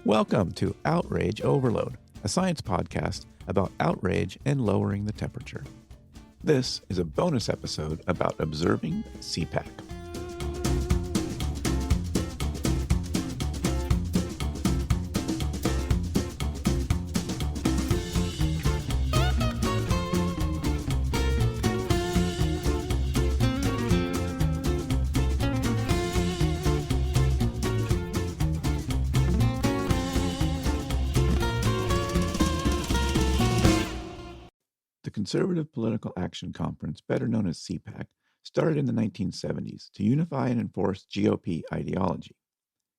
Welcome to Outrage Overload, a science podcast about outrage and lowering the temperature. This is a bonus episode about observing CPAC. The Conservative Political Action Conference, better known as CPAC, started in the 1970s to unify and enforce GOP ideology.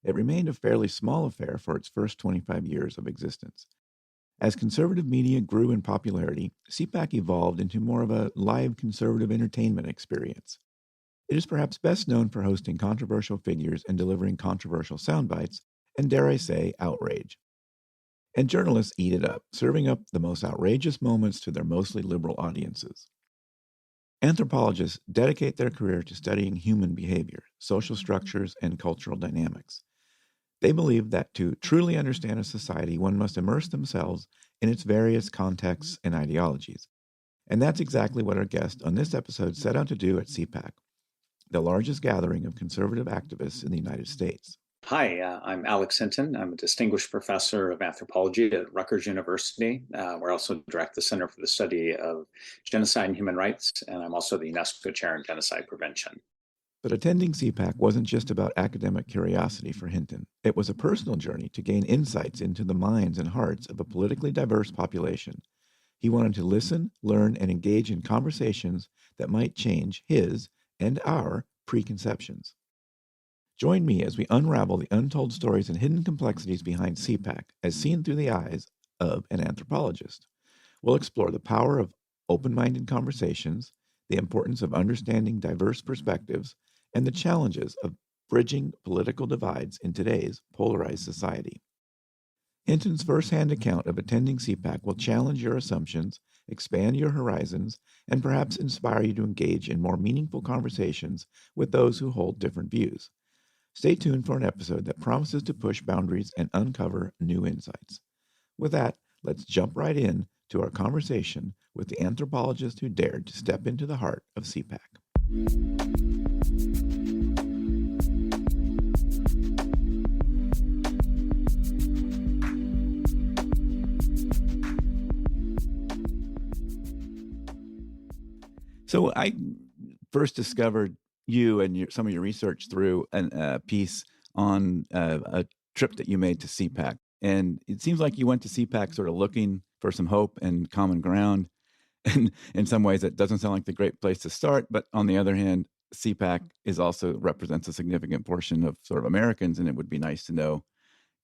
It remained a fairly small affair for its first 25 years of existence. As conservative media grew in popularity, CPAC evolved into more of a live conservative entertainment experience. It is perhaps best known for hosting controversial figures and delivering controversial soundbites, and dare I say, outrage. And journalists eat it up, serving up the most outrageous moments to their mostly liberal audiences. Anthropologists dedicate their career to studying human behavior, social structures, and cultural dynamics. They believe that to truly understand a society, one must immerse themselves in its various contexts and ideologies. And that's exactly what our guest on this episode set out to do at CPAC, the largest gathering of conservative activists in the United States. Hi, I'm Alex Hinton. I'm a distinguished professor of anthropology at Rutgers University, where I also direct the Center for the Study of Genocide and Human Rights, and I'm also the UNESCO Chair in Genocide Prevention. But attending CPAC wasn't just about academic curiosity for Hinton. It was a personal journey to gain insights into the minds and hearts of a politically diverse population. He wanted to listen, learn, and engage in conversations that might change his and our preconceptions. Join me as we unravel the untold stories and hidden complexities behind CPAC as seen through the eyes of an anthropologist. We'll explore the power of open-minded conversations, the importance of understanding diverse perspectives, and the challenges of bridging political divides in today's polarized society. Hinton's first-hand account of attending CPAC will challenge your assumptions, expand your horizons, and perhaps inspire you to engage in more meaningful conversations with those who hold different views. Stay tuned for an episode that promises to push boundaries and uncover new insights. With that, let's jump right in to our conversation with the anthropologist who dared to step into the heart of CPAC. So I first discovered you and some of your research through a piece on a trip that you made to CPAC. And it seems like you went to CPAC sort of looking for some hope and common ground. And in some ways, it doesn't sound like the great place to start. But on the other hand, CPAC also represents a significant portion of sort of Americans. And it would be nice to know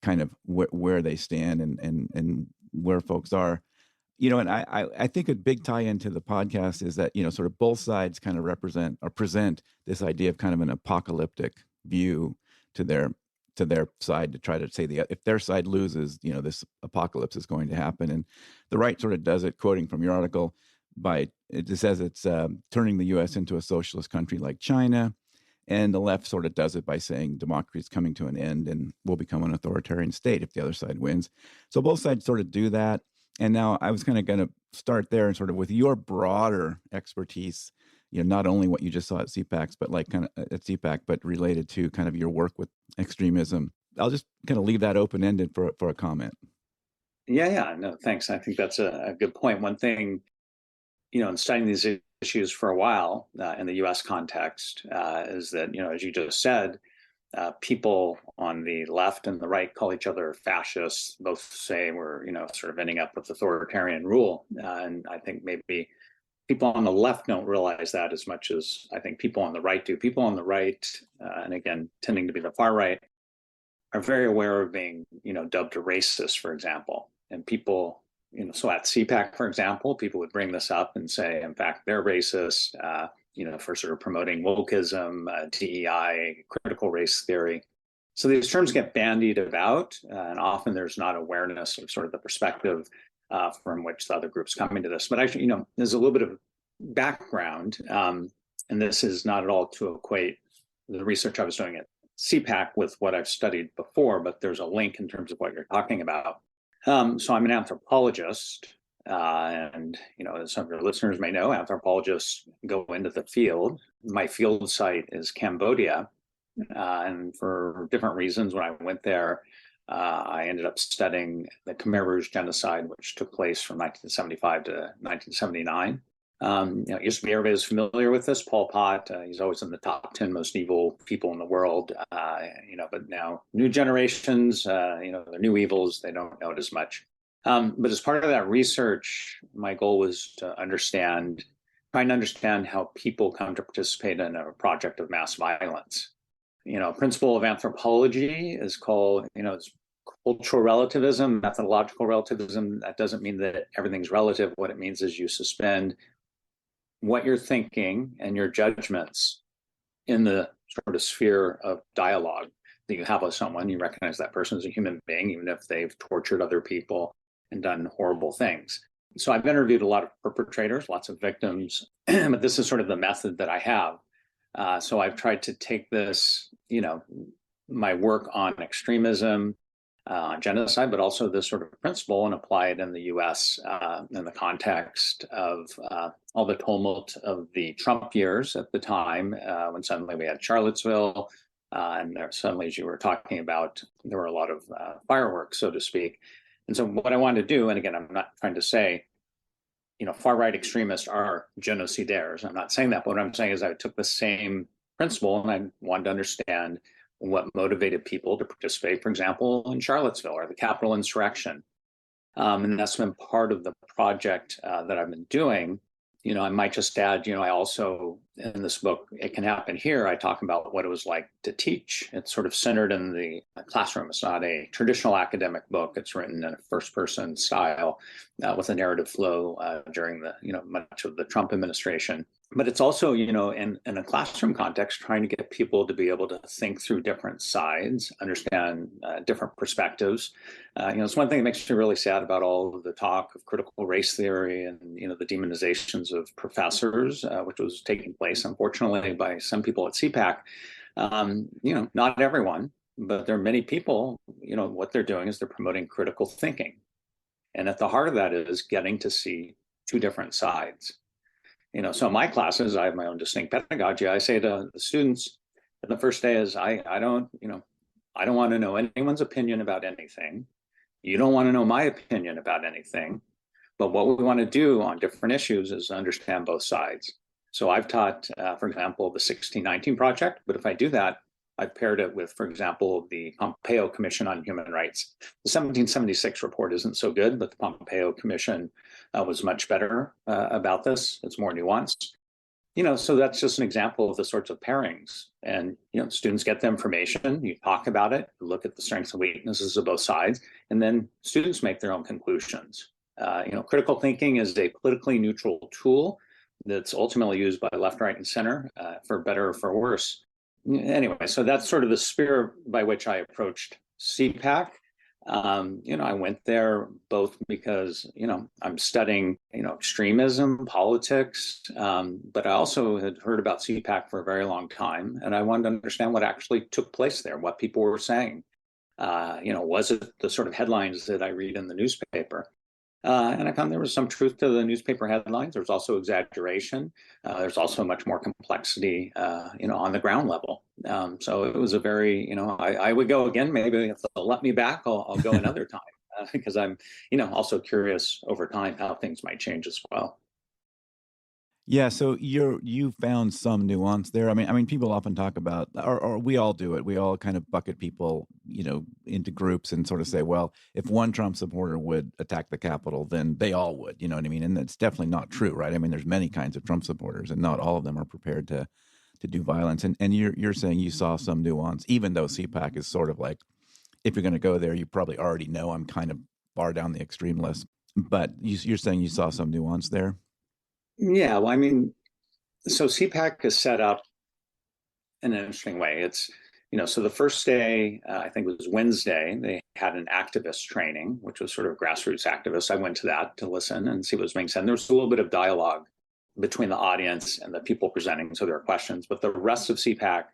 kind of where they stand and where folks are. You know, and I think a big tie-in to the podcast is that, you know, sort of both sides kind of represent or present this idea of kind of an apocalyptic view to their side to try to say if their side loses, you know, this apocalypse is going to happen. And the right sort of does it, quoting from your article, it says it's turning the U.S. into a socialist country like China. And the left sort of does it by saying democracy is coming to an end and will become an authoritarian state if the other side wins. So both sides sort of do that. And now I was kind of going to start there and sort of with your broader expertise, you know, not only what you just saw at CPAC, but like kind of at CPAC, but related to kind of your work with extremism. I'll just kind of leave that open-ended for a comment. Yeah, no, thanks. I think that's a good point. One thing, you know, in studying these issues for a while in the U.S. context is that, you know, as you just said, people on the left and the right call each other fascists, both say we're, you know, sort of ending up with authoritarian rule. And I think maybe people on the left don't realize that as much as I think people on the right do. People on the right, and again, tending to be the far right, are very aware of being, you know, dubbed a racist, for example. And people, you know, so at CPAC, for example, people would bring this up and say, in fact, they're racist. You know, for sort of promoting wokeism, DEI, critical race theory. So these terms get bandied about, and often there's not awareness of sort of the perspective from which the other group's coming to this. But actually, you know, there's a little bit of background, and this is not at all to equate the research I was doing at CPAC with what I've studied before, but there's a link in terms of what you're talking about. So I'm an anthropologist, and as some of your listeners may know, anthropologists go into the field. My field site is Cambodia, and for different reasons, when I went there, I ended up studying the Khmer Rouge genocide, which took place from 1975 to 1979. It used to be everybody's familiar with this. Pol Pot, he's always in the top 10 most evil people in the world. But now new generations, the new evils, they don't know it as much. But as part of that research, my goal was to trying to understand how people come to participate in a project of mass violence. Principle of anthropology is called, it's cultural relativism, methodological relativism. That doesn't mean that everything's relative. What it means is you suspend what you're thinking and your judgments in the sort of sphere of dialogue that you have with someone. You recognize that person as a human being, even if they've tortured other people and done horrible things. So I've interviewed a lot of perpetrators, lots of victims, but this is sort of the method that I have. So I've tried to take this, my work on extremism, genocide, but also this sort of principle and apply it in the U.S. In the context of all the tumult of the Trump years at the time, when suddenly we had Charlottesville, and there suddenly, as you were talking about, there were a lot of fireworks, so to speak. And so what I wanted to do, and again, I'm not trying to say, far-right extremists are genocidaires. I'm not saying that, but what I'm saying is I took the same principle and I wanted to understand what motivated people to participate, for example, in Charlottesville or the Capitol insurrection. And that's been part of the project that I've been doing. I might just add, I also, in this book, It Can Happen Here, I talk about what it was like to teach. It's sort of centered in the classroom. It's not a traditional academic book. It's written in a first-person style with a narrative flow during the, much of the Trump administration. But it's also, in a classroom context, trying to get people to be able to think through different sides, understand different perspectives. It's one thing that makes me really sad about all of the talk of critical race theory and, the demonizations of professors, which was taking place, unfortunately, by some people at CPAC. Not everyone, but there are many people, what they're doing is they're promoting critical thinking. And at the heart of that is getting to see two different sides. So in my classes, I have my own distinct pedagogy. I say to the students, the first day is, I don't want to know anyone's opinion about anything. You don't want to know my opinion about anything. But what we want to do on different issues is understand both sides. So I've taught, for example, the 1619 Project, but if I do that, I've paired it with, for example, the Pompeo Commission on Human Rights. The 1776 report isn't so good, but the Pompeo Commission was much better about this. It's more nuanced. So that's just an example of the sorts of pairings. And, students get the information, you talk about it, look at the strengths and weaknesses of both sides, and then students make their own conclusions. Critical thinking is a politically neutral tool that's ultimately used by left, right, and center for better or for worse. Anyway, so that's sort of the spirit by which I approached CPAC. I went there both because, I'm studying, extremism, politics, but I also had heard about CPAC for a very long time, and I wanted to understand what actually took place there, what people were saying. Was it the sort of headlines that I read in the newspaper? And I found there was some truth to the newspaper headlines. There's also exaggeration. There's also much more complexity, on the ground level. So it was a very, I would go again. Maybe if they'll let me back, I'll go another time because I'm, also curious over time how things might change as well. Yeah, so you found some nuance there. I mean, people often talk about, or we all do it. We all kind of bucket people, into groups and sort of say, well, if one Trump supporter would attack the Capitol, then they all would. You know what I mean? And that's definitely not true, right? I mean, there's many kinds of Trump supporters, and not all of them are prepared to do violence. And you're saying you saw some nuance, even though CPAC is sort of like, if you're going to go there, you probably already know I'm kind of far down the extreme list. But you're saying you saw some nuance there. Yeah, well, I mean, so CPAC is set up in an interesting way. It's, so the first day, I think it was Wednesday, they had an activist training, which was sort of grassroots activists. I went to that to listen and see what was being said. And there was a little bit of dialogue between the audience and the people presenting, so there were questions. But the rest of CPAC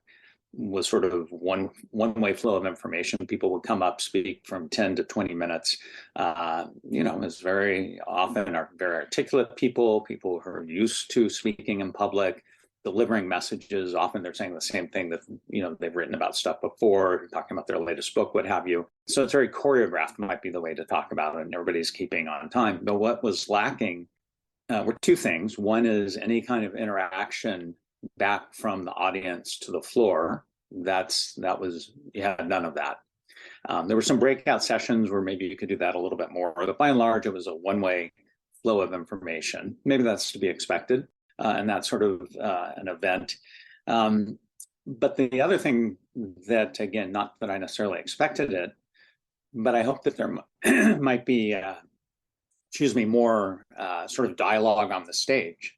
was sort of one-way flow of information. People would come up, speak from 10 to 20 minutes. It's very often are very articulate people who are used to speaking in public, delivering messages. Often they're saying the same thing that, they've written about stuff before, talking about their latest book, what have you. So it's very choreographed, might be the way to talk about it, and everybody's keeping on time. But what was lacking were two things. One is any kind of interaction back from the audience to the floor. You had none of that. There were some breakout sessions where maybe you could do that a little bit more, but by and large, it was a one-way flow of information. Maybe that's to be expected, and that's sort of an event. But the other thing that, again, not that I necessarily expected it, but I hope that there might be, more sort of dialogue on the stage.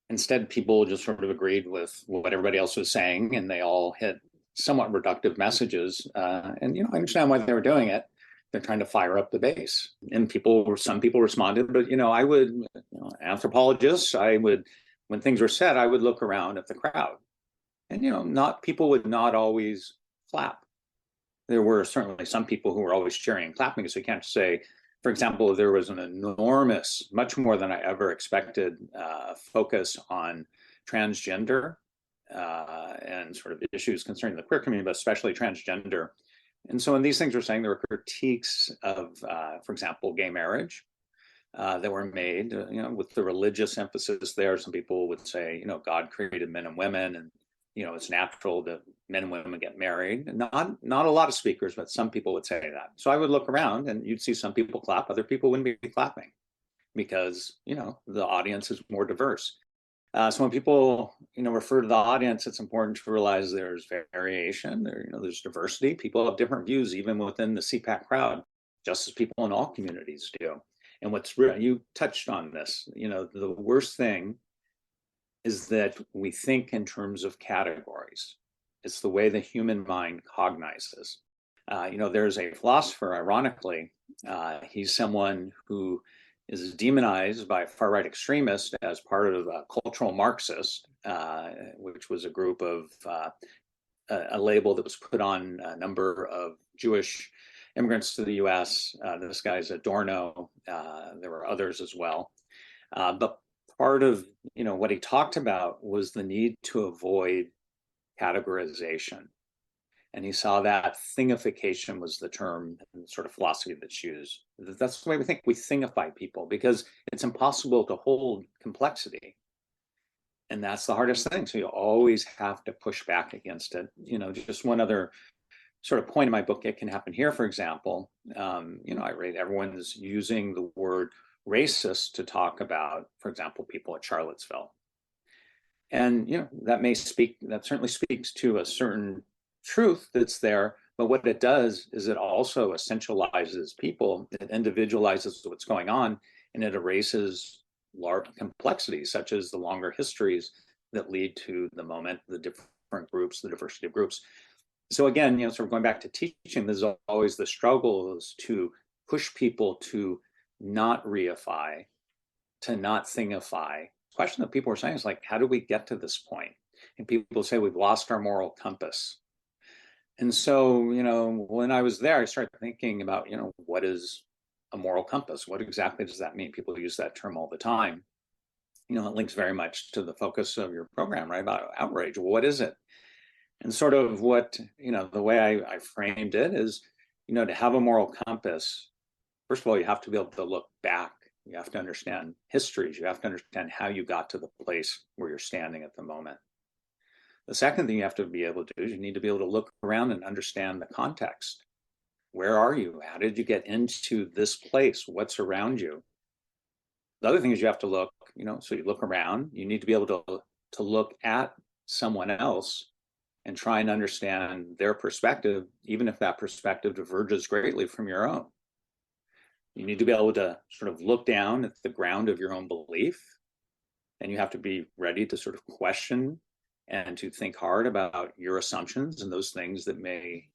Instead, people just sort of agreed with what everybody else was saying, and they all had somewhat reductive messages. And I understand why they were doing it. They're trying to fire up the base. And some people responded, but I would, anthropologists, when things were said, I would look around at the crowd, and people would not always clap. There were certainly some people who were always cheering and clapping, so you can't say. For example, there was an enormous, much more than I ever expected, focus on transgender and sort of issues concerning the queer community, but especially transgender. And so when these things were saying, there were critiques of, for example, gay marriage that were made, with the religious emphasis there. Some people would say, God created men and women, and it's natural that men and women get married. Not a lot of speakers, but some people would say that. So I would look around and you'd see some people clap, other people wouldn't be clapping because, the audience is more diverse. So when people, refer to the audience, it's important to realize there's variation, there's diversity. People have different views, even within the CPAC crowd, just as people in all communities do. And you touched on this, the worst thing is that we think in terms of categories. It's the way the human mind cognizes. There's a philosopher, ironically, he's someone who is demonized by far-right extremists as part of a cultural Marxist, which was a group of a label that was put on a number of Jewish immigrants to the US. This guy's Adorno. There were others as well. But part of what he talked about was the need to avoid categorization, and he saw that thingification was the term and sort of philosophy that's used. That's the way we thingify people, because it's impossible to hold complexity, and that's the hardest thing. So you always have to push back against it. Just one other sort of point in my book, It Can Happen Here, for example. I read everyone's using the word racist to talk about, for example, people at Charlottesville. And, that certainly speaks to a certain truth that's there, but what it does is it also essentializes people, it individualizes what's going on, and it erases large complexities, such as the longer histories that lead to the moment, the different groups, the diversity of groups. So again, sort of going back to teaching, there's always the struggle is to push people to not reify, to not thingify. The question that people are saying is like, how do we get to this point? And people say we've lost our moral compass. And so, when I was there, I started thinking about, what is a moral compass? What exactly does that mean? People use that term all the time. It links very much to the focus of your program, right? About outrage. What is it? And sort of what, the way I framed it is, to have a moral compass, first of all, you have to be able to look back. You have to understand histories. You have to understand how you got to the place where you're standing at the moment. The second thing you have to be able to do is you need to be able to look around and understand the context. Where are you? How did you get into this place? What's around you? The other thing is you have to look, so you look around, you need to be able to look at someone else and try and understand their perspective, even if that perspective diverges greatly from your own. You need to be able to sort of look down at the ground of your own belief, and you have to be ready to sort of question and to think hard about your assumptions and those things that may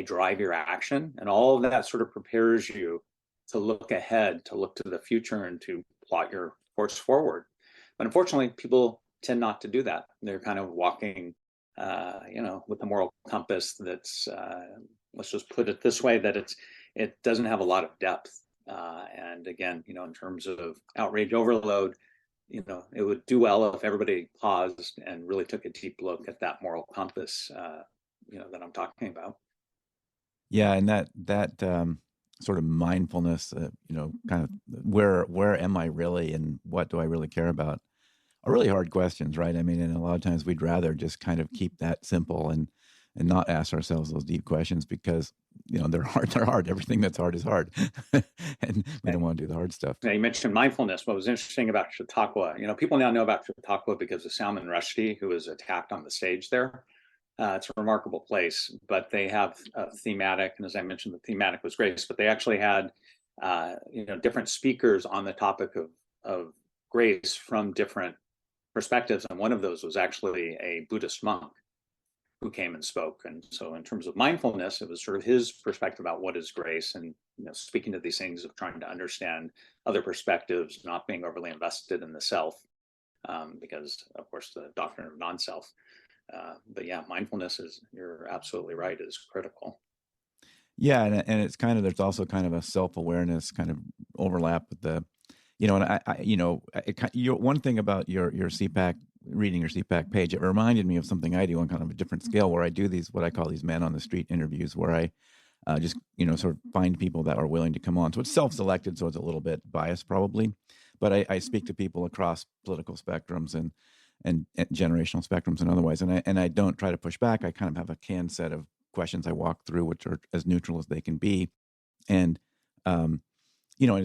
drive your action. And all of that sort of prepares you to look ahead, to look to the future, and to plot your course forward. But unfortunately, people tend not to do that. They're kind of walking with a moral compass that's, let's just put it this way, that it doesn't have a lot of depth. And again, in terms of outrage overload, it would do well if everybody paused and really took a deep look at that moral compass, that I'm talking about. Yeah, and that sort of mindfulness, kind of where am I really, and what do I really care about, are really hard questions, right? I mean, and a lot of times we'd rather just kind of keep that simple and not ask ourselves those deep questions because they're hard. They're hard. Everything that's hard is hard, and we don't want to do the hard stuff. Now, you mentioned mindfulness. What was interesting about Chautauqua, people now know about Chautauqua because of Salman Rushdie, who was attacked on the stage there. It's a remarkable place, but they have a thematic, and as I mentioned, the thematic was grace, but they actually had, different speakers on the topic of grace from different perspectives, and one of those was actually a Buddhist monk who came and spoke. And so in terms of mindfulness, it was sort of his perspective about what is grace, and speaking to these things of trying to understand other perspectives, not being overly invested in the self, because of course the doctrine of non-self. But yeah, mindfulness you're absolutely right, is critical. Yeah, and it's kind of, there's also kind of a self-awareness kind of overlap with the, one thing about your CPAC, reading your CPAC page, it reminded me of something I do on kind of a different scale, where I do these, what I call these man on the street interviews, where I just, sort of find people that are willing to come on. So it's self-selected, so it's a little bit biased probably, but I speak to people across political spectrums and generational spectrums and otherwise, and I don't try to push back. I kind of have a canned set of questions I walk through, which are as neutral as they can be, and it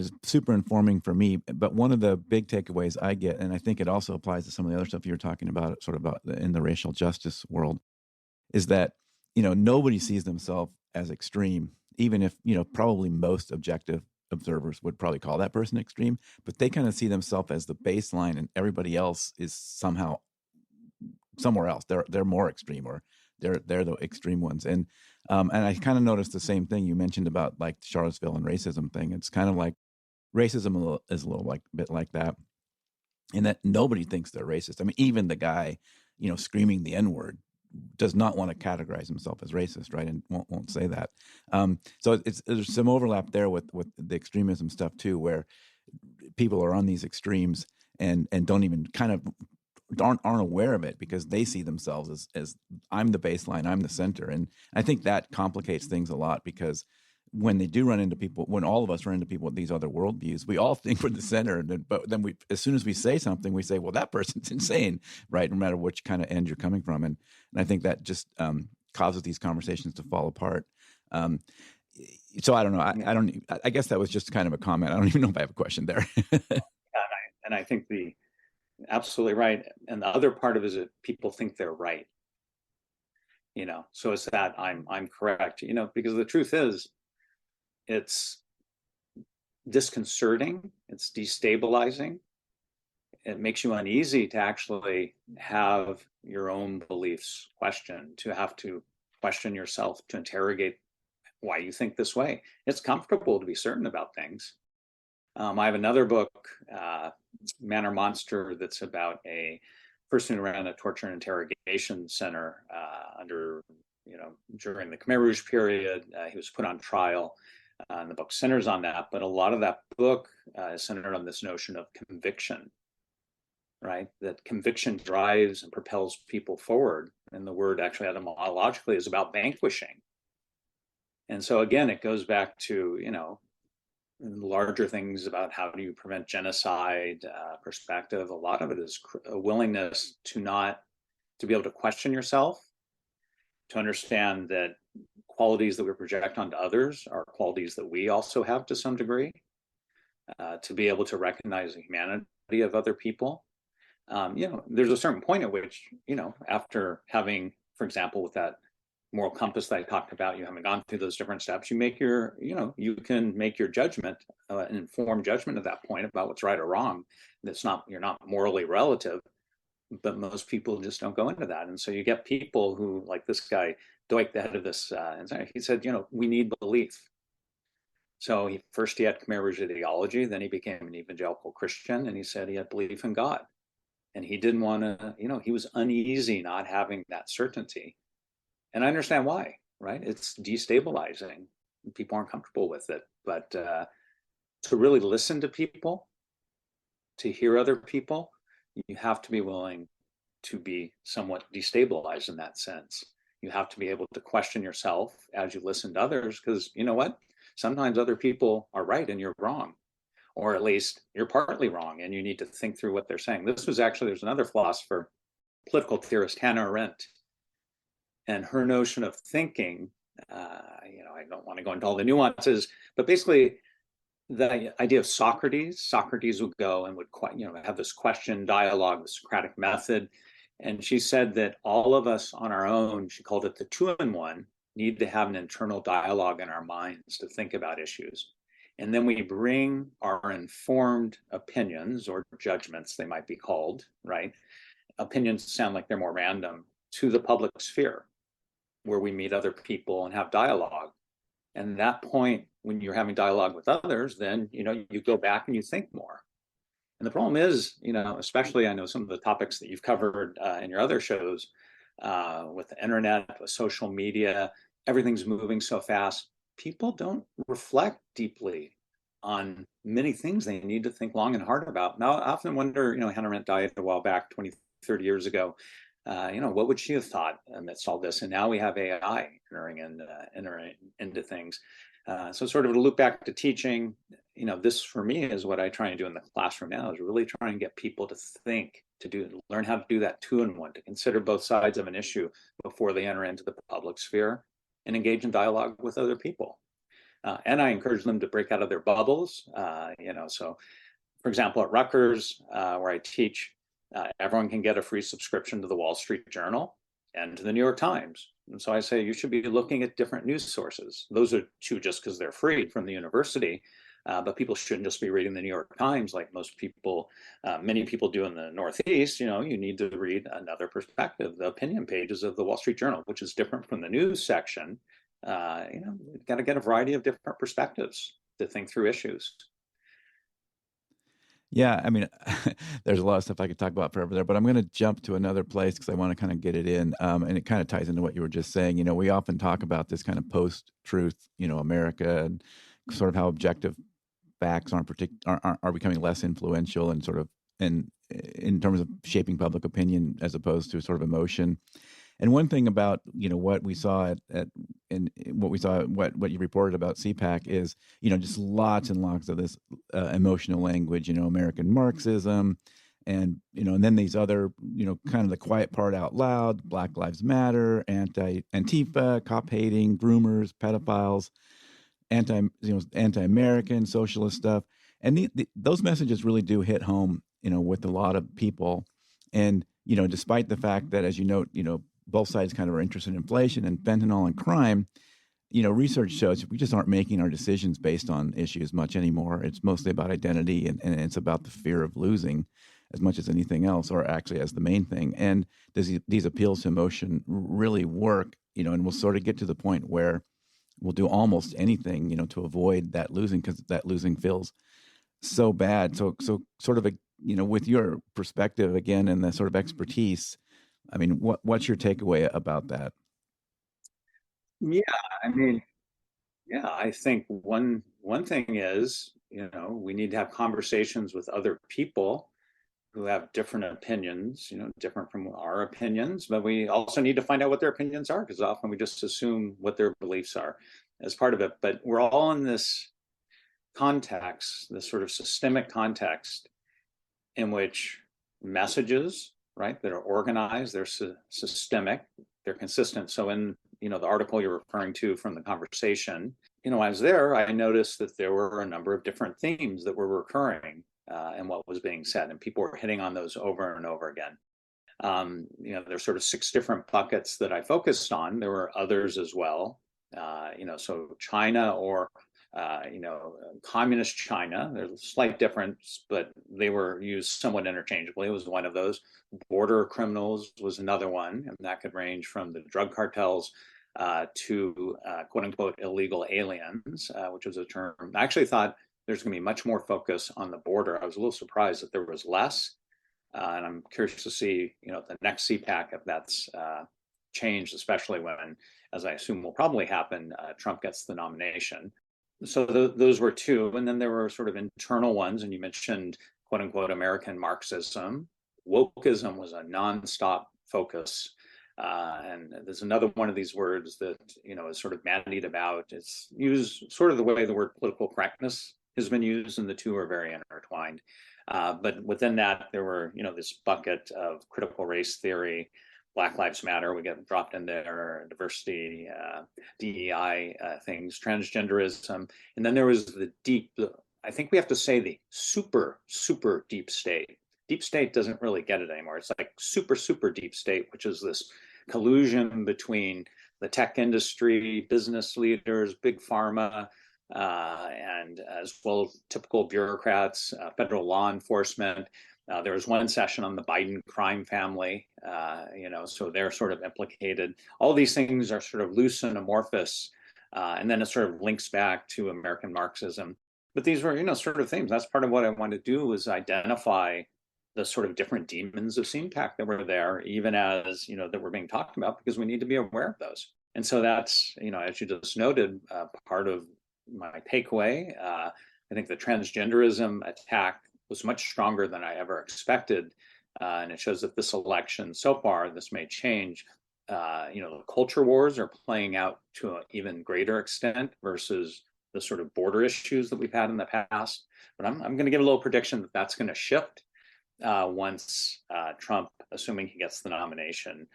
is super informing for me. But one of the big takeaways I get, and I think it also applies to some of the other stuff you're talking about, sort of about in the racial justice world, is that nobody sees themselves as extreme, even if probably most objective observers would probably call that person extreme, but they kind of see themselves as the baseline, and everybody else is somehow somewhere else. They're more extreme, or they're the extreme ones. And I kind of noticed the same thing you mentioned about like Charlottesville and racism thing. It's kind of like racism is a little like bit like that, in that nobody thinks they're racist. I mean, even the guy, screaming the N-word does not want to categorize himself as racist, right? And won't say that. So there's some overlap there with the extremism stuff too, where people are on these extremes and don't even kind of aren't aware of it, because they see themselves as I'm the baseline, I'm the center. And I think that complicates things a lot, because when they do run into people, when all of us run into people with these other worldviews, we all think we're the center. But then as soon as we say something, we say, well, that person's insane, right? No matter which kind of end you're coming from. And I think that just causes these conversations to fall apart. So I don't know. I guess that was just kind of a comment. I don't even know if I have a question there. And I think absolutely right. And the other part of it is that people think they're right. So it's that I'm correct, because the truth is, it's disconcerting, it's destabilizing, it makes you uneasy to actually have your own beliefs questioned, to have to question yourself, to interrogate why you think this way. It's comfortable to be certain about things. I have another book, Man or Monster, that's about a person who ran a torture and interrogation center during the Khmer Rouge period. He was put on trial, and the book centers on that. But a lot of that book is centered on this notion of conviction, right? That conviction drives and propels people forward. And the word actually etymologically is about vanquishing. And so again, it goes back to, larger things about how do you prevent genocide perspective. A lot of it is a willingness to be able to question yourself, to understand that qualities that we project onto others are qualities that we also have to some degree, to be able to recognize the humanity of other people. There's a certain point at which, after having, for example, with that moral compass that I talked about, you haven't gone through those different steps, you can make your judgment, an informed judgment at that point about what's right or wrong. You're not morally relative, but most people just don't go into that. And so you get people who, like this guy, Doik, the head of this, he said, we need belief. So he had Khmer Rouge ideology, then he became an evangelical Christian, and he said he had belief in God. And he didn't want to, he was uneasy not having that certainty. And I understand why, right? It's destabilizing. People aren't comfortable with it. But to really listen to people, to hear other people, you have to be willing to be somewhat destabilized in that sense. You have to be able to question yourself as you listen to others, because you know what? Sometimes other people are right and you're wrong, or at least you're partly wrong and you need to think through what they're saying. This was actually, there's another philosopher, political theorist, Hannah Arendt, and her notion of thinking. I don't want to go into all the nuances, but basically the idea of Socrates would go and would have this question dialogue, the Socratic method. And she said that all of us on our own, she called it the 2-in-1, need to have an internal dialogue in our minds to think about issues. And then we bring our informed opinions or judgments, they might be called, right? Opinions sound like they're more random, to the public sphere, where we meet other people and have dialogue. And that point, when you're having dialogue with others, then you go back and you think more. And the problem is, especially I know some of the topics that you've covered in your other shows, with the internet, with social media, everything's moving so fast. People don't reflect deeply on many things they need to think long and hard about. Now, I often wonder, Hannah Arendt died a while back, 20, 30 years ago. What would she have thought amidst all this? And now we have AI entering into things. So sort of to loop back to teaching, this for me is what I try and do in the classroom now, is really try and get people to think, learn how to do that 2-in-1, to consider both sides of an issue before they enter into the public sphere and engage in dialogue with other people. And I encourage them to break out of their bubbles. So for example, at Rutgers, where I teach, everyone can get a free subscription to the Wall Street Journal and to the New York Times. And so I say you should be looking at different news sources. Those are two just because they're free from the university, but people shouldn't just be reading the New York Times like many people do in the Northeast. You need to read another perspective, the opinion pages of the Wall Street Journal, which is different from the news section. You've got to get a variety of different perspectives to think through issues. Yeah, I mean, there's a lot of stuff I could talk about forever there, but I'm going to jump to another place because I want to kind of get it in, and it kind of ties into what you were just saying. We often talk about this kind of post-truth, America, and sort of how objective facts are becoming less influential and sort of in terms of shaping public opinion as opposed to sort of emotion. And one thing about what we saw what you reported about CPAC is just lots and lots of this emotional language, American Marxism, and and then these other kind of the quiet part out loud, Black Lives Matter, Antifa, cop hating, groomers, pedophiles, anti-American, socialist stuff, and those messages really do hit home with a lot of people, and despite the fact that, as you note, both sides kind of are interested in inflation and fentanyl and crime. Research shows we just aren't making our decisions based on issues much anymore. It's mostly about identity and it's about the fear of losing as much as anything else, or actually as the main thing. And does these appeals to emotion really work? And we'll sort of get to the point where we'll do almost anything, to avoid that losing, because that losing feels so bad. So sort of with your perspective again and the sort of expertise, I mean, what's your takeaway about that? Yeah, I mean, I think one thing is, we need to have conversations with other people who have different opinions, different from our opinions, but we also need to find out what their opinions are, because often we just assume what their beliefs are as part of it. But we're all in this context, this sort of systemic context in which messages, right, that are organized, they're systemic, they're consistent. So in the article you're referring to from the conversation, I was there, I noticed that there were a number of different themes that were recurring in what was being said, and people were hitting on those over and over again. There's sort of 6 different buckets that I focused on. There were others as well. So China or communist China, there's a slight difference, but they were used somewhat interchangeably. It was one of those. Border criminals was another one, and that could range from the drug cartels to quote unquote illegal aliens, which was a term. I actually thought there's going to be much more focus on the border. I was a little surprised that there was less. And I'm curious to see, the next CPAC if that's changed, especially when, as I assume will probably happen, Trump gets the nomination. So those were two, and then there were sort of internal ones, and you mentioned "quote unquote" American Marxism. Wokeism was a nonstop focus, and there's another one of these words that is sort of bandied about. It's used sort of the way the word political correctness has been used, and the two are very intertwined. But within that, there were this bucket of critical race theory, Black Lives Matter, we get dropped in there, diversity, DEI things, transgenderism. And then there was the deep, I think we have to say the super, super deep state. Deep state doesn't really get it anymore. It's like super, super deep state, which is this collusion between the tech industry, business leaders, big pharma, and as well as typical bureaucrats, federal law enforcement. There was one session on the Biden crime family, so they're sort of implicated. All these things are sort of loose and amorphous, and then it sort of links back to American Marxism. But these were, sort of things. That's part of what I wanted to do was identify the sort of different demons of CPAC that were there, even as, that were being talked about, because we need to be aware of those. And so that's, as you just noted, part of my takeaway. I think the transgenderism attack was much stronger than I ever expected. And it shows that this election so far, this may change. The culture wars are playing out to an even greater extent versus the sort of border issues that we've had in the past. But I'm going to give a little prediction that that's going to shift once Trump, assuming he gets the nomination.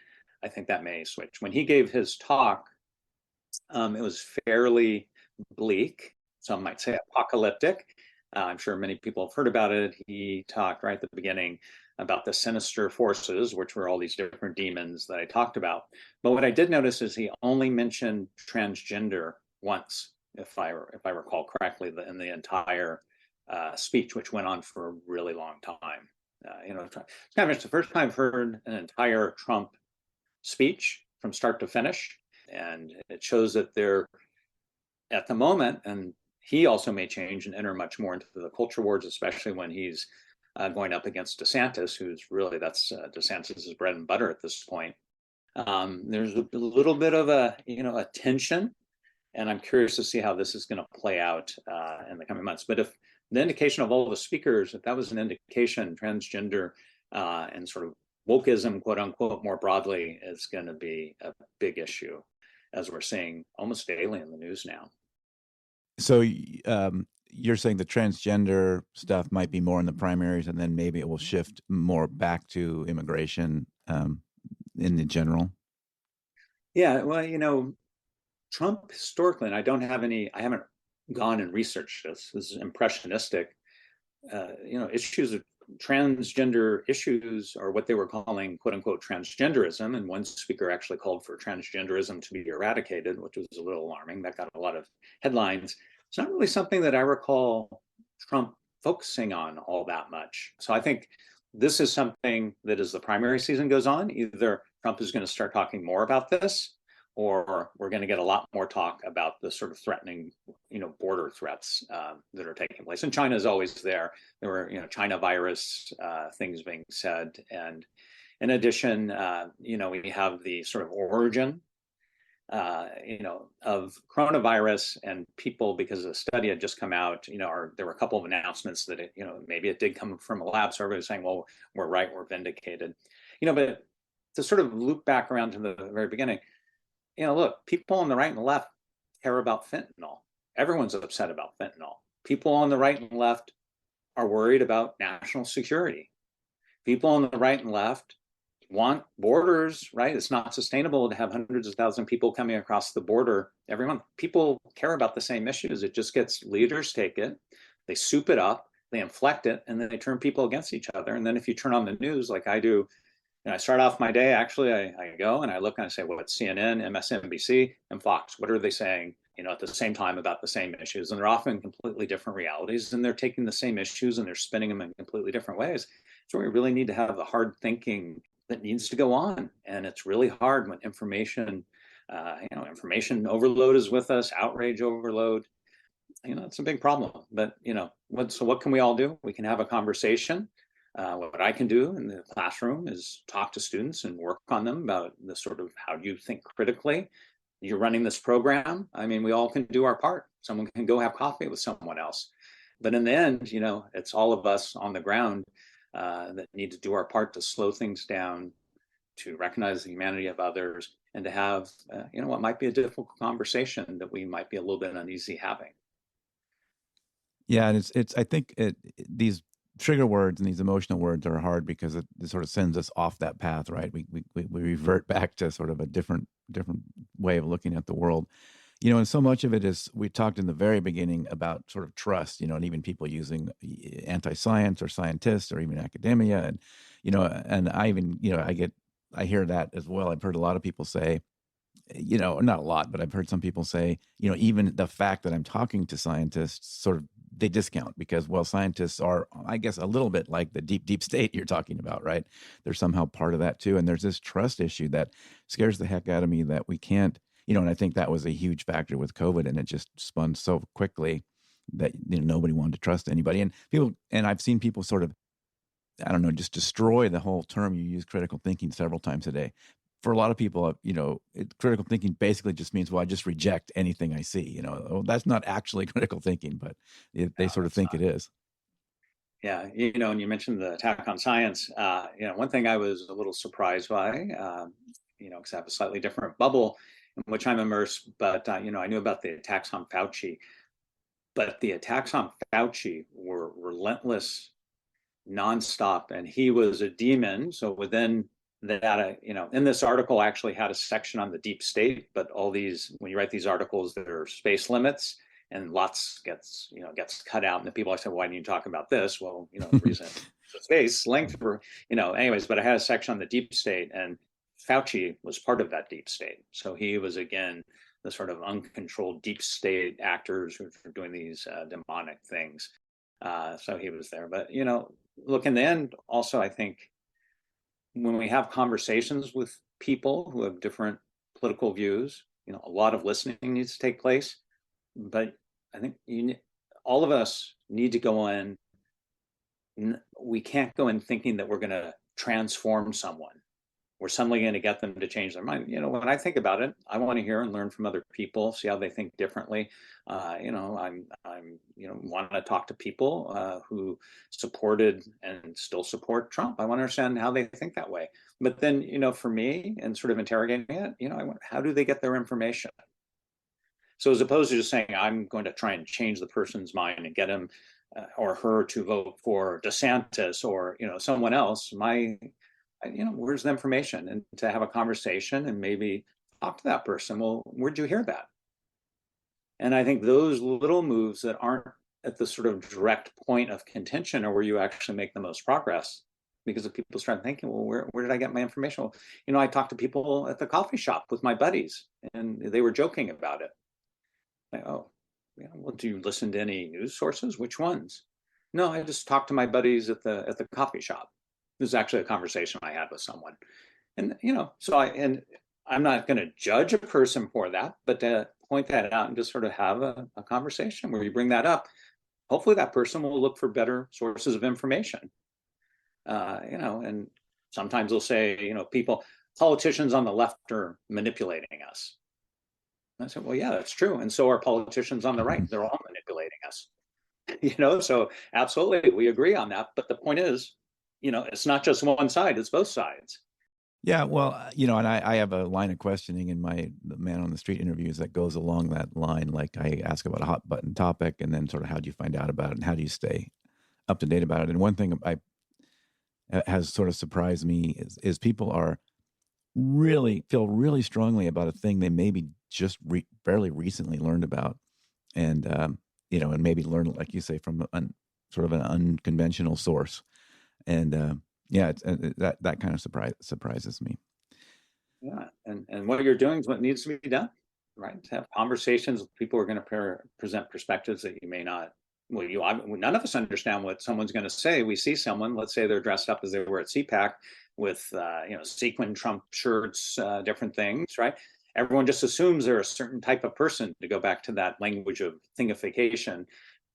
I think that may switch. When he gave his talk, it was fairly bleak. Some might say apocalyptic. I'm sure many people have heard about it. He talked right at the beginning about the sinister forces, which were all these different demons that I talked about. But what I did notice is he only mentioned transgender once, if I recall correctly, in the entire speech, which went on for a really long time. It's the first time I've heard an entire Trump speech from start to finish, and it shows that they're at the moment, and he also may change and enter much more into the culture wars, especially when he's going up against DeSantis, who's really, that's DeSantis' bread and butter at this point. There's a little bit of a tension, and I'm curious to see how this is going to play out in the coming months. But if the indication of all the speakers, if that was an indication, transgender and sort of wokeism, quote unquote, more broadly, is going to be a big issue, as we're seeing almost daily in the news now. So you're saying the transgender stuff might be more in the primaries, and then maybe it will shift more back to immigration in the general? Yeah, well, Trump historically, and I haven't gone and researched this. This is impressionistic. Issues of transgender issues, or what they were calling "quote unquote" transgenderism, and one speaker actually called for transgenderism to be eradicated, which was a little alarming. That got a lot of headlines. It's not really something that I recall Trump focusing on all that much. So I think this is something that, as the primary season goes on, either Trump is going to start talking more about this, or we're going to get a lot more talk about the sort of threatening, border threats that are taking place. And China is always there. There were, China virus things being said. And in addition, we have the sort of origin, of coronavirus, and people, because a study had just come out, there were a couple of announcements that maybe it did come from a lab. So everybody's saying, well, we're right, we're vindicated. But to sort of loop back around to the very beginning, look, people on the right and the left care about fentanyl. Everyone's upset about fentanyl. People on the right and left are worried about national security. People on the right and left want borders, right? It's not sustainable to have hundreds of thousands of people coming across the border every month. People care about the same issues. It just gets, leaders take it, they soup it up, they inflect it, and then they turn people against each other. And then if you turn on the news like I do, I start off my day, actually, I go and I look and I say, well, it's CNN, MSNBC, and Fox. What are they saying, at the same time about the same issues? And they're often completely different realities, and they're taking the same issues and they're spinning them in completely different ways. So we really need to have the hard thinking that needs to go on. And it's really hard when information overload is with us, outrage overload. It's a big problem. But, so what can we all do? We can have a conversation. What I can do in the classroom is talk to students and work on them about the sort of how do you think critically. You're running this program. I mean, we all can do our part. Someone can go have coffee with someone else. But in the end, it's all of us on the ground that need to do our part to slow things down, to recognize the humanity of others, and to have, what might be a difficult conversation that we might be a little bit uneasy having. Yeah, and it's I think these trigger words and these emotional words are hard because it sort of sends us off that path, right? We revert back to sort of a different way of looking at the world. And so much of it is, we talked in the very beginning about sort of trust, and even people using anti-science or scientists or even academia. And I even, I hear that as well. I've heard a lot of people say, not a lot, but I've heard some people say, even the fact that I'm talking to scientists, sort of, they discount because, well, scientists are, I guess, a little bit like the deep state you're talking about, right? They're somehow part of that too. And there's this trust issue that scares the heck out of me, that we can't, and I think that was a huge factor with COVID, and it just spun so quickly that, nobody wanted to trust anybody. And I've seen people sort of, I don't know, just destroy the whole term. You use critical thinking several times a day. For a lot of people, critical thinking basically just means, well, I just reject anything I see. Well, that's not actually critical thinking, but they sort of think it is. Yeah, and you mentioned the attack on science. One thing I was a little surprised by, because I have a slightly different bubble in which I'm immersed, but I knew about the attacks on Fauci. But the attacks on Fauci were relentless, nonstop, and he was a demon. So within that, in this article, I actually had a section on the deep state. But all these, when you write these articles, there are space limits, and lots gets cut out. And the people, I said, why didn't you talk about this? Well, the reason the space length for, anyways. But I had a section on the deep state, and Fauci was part of that deep state. So he was, again, the sort of uncontrolled deep state actors who are doing these demonic things. So he was there. But, look, in the end, also, I think when we have conversations with people who have different political views, a lot of listening needs to take place. But I think all of us need to go in. We can't go in thinking that we're going to transform someone. We're suddenly going to get them to change their mind. When I think about it, I want to hear and learn from other people, see how they think differently. I'm want to talk to people who supported and still support Trump. I want to understand how they think that way. But then, for me, and sort of interrogating it, I want, how do they get their information? So as opposed to just saying, I'm going to try and change the person's mind and get him or her to vote for DeSantis or, someone else, where's the information? And to have a conversation and maybe talk to that person. Well, where'd you hear that? And I think those little moves that aren't at the sort of direct point of contention are where you actually make the most progress. Because if people start thinking, well, where did I get my information? Well, I talked to people at the coffee shop with my buddies, and they were joking about it. Like, oh, well, do you listen to any news sources? Which ones? No, I just talked to my buddies at the coffee shop. This is actually a conversation I had with someone. And, I'm not going to judge a person for that, but to point that out and just sort of have a conversation where you bring that up, hopefully that person will look for better sources of information. And sometimes they'll say, politicians on the left are manipulating us. And I said, well, yeah, that's true. And so are politicians on the right. They're all manipulating us. So absolutely, we agree on that. But the point is, it's not just one side, it's both sides. Yeah, well, and I have a line of questioning in my man on the street interviews that goes along that line. Like, I ask about a hot button topic, and then sort of, how do you find out about it, and how do you stay up to date about it? And one thing has sort of surprised me is people are feel really strongly about a thing they maybe just fairly recently learned about, and and maybe learn, like you say, from sort of an unconventional source. And yeah, that kind of surprises me. Yeah, and what you're doing is what needs to be done, right? To have conversations with people who are going to present perspectives that you may not. Well, none of us understand what someone's going to say. We see someone, let's say they're dressed up as they were at CPAC with sequin Trump shirts, different things, right? Everyone just assumes they're a certain type of person. To go back to that language of thingification,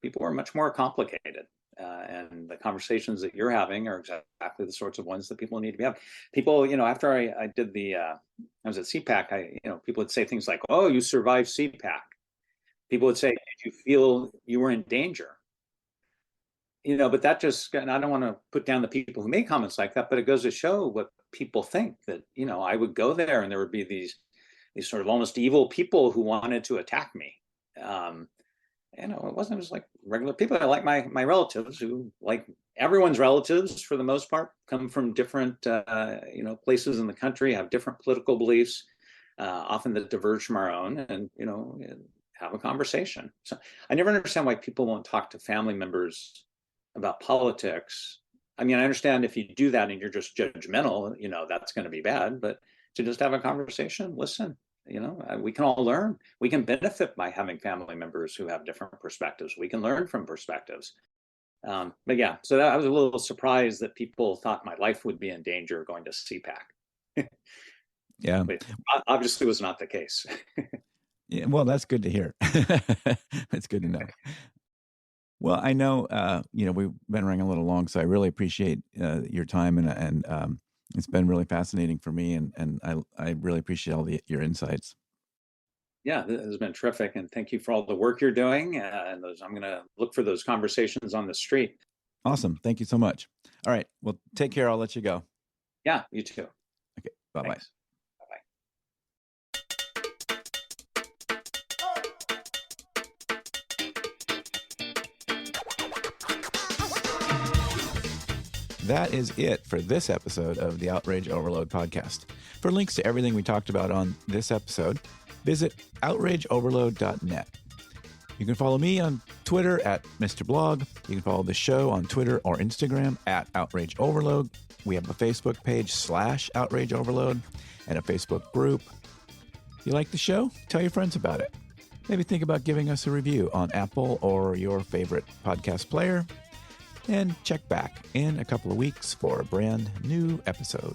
people are much more complicated. And the conversations that you're having are exactly the sorts of ones that people need to be having. People, after I did I was at CPAC, people would say things like, "Oh, you survived CPAC." People would say, "Did you feel you were in danger?" But that just, and I don't want to put down the people who make comments like that, but it goes to show what people think, that, I would go there and there would be these sort of almost evil people who wanted to attack me. It wasn't just like regular people. I like my relatives, who, like everyone's relatives for the most part, come from different places in the country, have different political beliefs, often that diverge from our own, and have a conversation. So I never understand why people won't talk to family members about politics. I mean, I understand if you do that and you're just judgmental, that's going to be bad. But to just have a conversation, listen. We can all learn. We can benefit by having family members who have different perspectives. We can learn from perspectives. But yeah, so I was a little surprised that people thought my life would be in danger going to CPAC. Yeah. But obviously was not the case. Yeah, well, that's good to hear. That's good to know. Well, I know, we've been running a little long, so I really appreciate your time, and it's been really fascinating for me, and I really appreciate all your insights. Yeah, this has been terrific, and thank you for all the work you're doing. And I'm going to look for those conversations on the street. Awesome. Thank you so much. All right. Well, take care. I'll let you go. Yeah, you too. Okay. Bye-bye. Thanks. That is it for this episode of the Outrage Overload podcast. For links to everything we talked about on this episode, visit outrageoverload.net. You can follow me on Twitter at Mr. Blog. You can follow the show on Twitter or Instagram at Outrage Overload. We have a Facebook page /Outrage Overload and a Facebook group. If you like the show, tell your friends about it. Maybe think about giving us a review on Apple or your favorite podcast player. And check back in a couple of weeks for a brand new episode.